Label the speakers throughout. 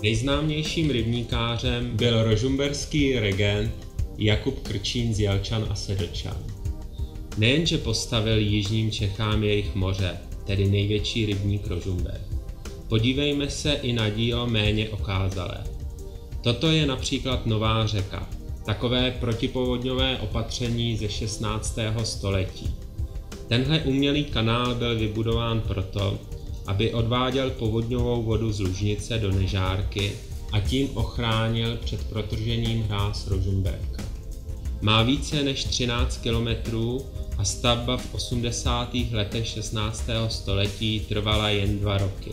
Speaker 1: Nejznámějším rybníkářem byl rožmberský regent Jakub Krčín z Jelčan a Sedlčan. Nejenže postavil jižním Čechám jejich moře, tedy největší rybník Rožmberk. Podívejme se i na dílo méně okázalé. Toto je například Nová řeka, takové protipovodňové opatření ze 16. století. Tenhle umělý kanál byl vybudován proto, aby odváděl povodňovou vodu z Lužnice do Nežárky a tím ochránil před protržením hráz Rožmberka. Má více než 13 kilometrů a stavba v 80. letech 16. století trvala jen 2 roky.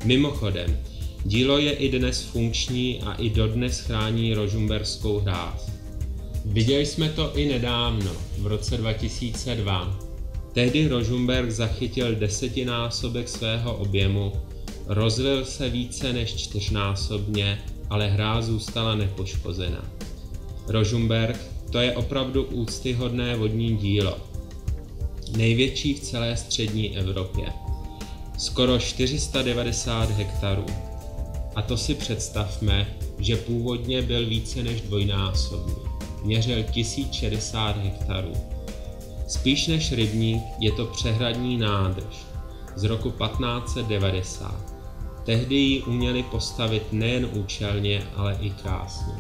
Speaker 1: Mimochodem, dílo je i dnes funkční a i dodnes chrání rožmberskou hráz. Viděli jsme to i nedávno, v roce 2002. Tehdy Rožmberk zachytil 10násobek svého objemu, rozlil se více než 4násobně, ale hráz zůstala nepoškozena. Rožmberk, to je opravdu úctyhodné vodní dílo. Největší v celé střední Evropě. Skoro 490 hektarů. A to si představme, že původně byl více než dvojnásobný. Měřil 1060 hektarů. Spíš než rybník je to přehradní nádrž z roku 1590. Tehdy ji uměli postavit nejen účelně, ale i krásně.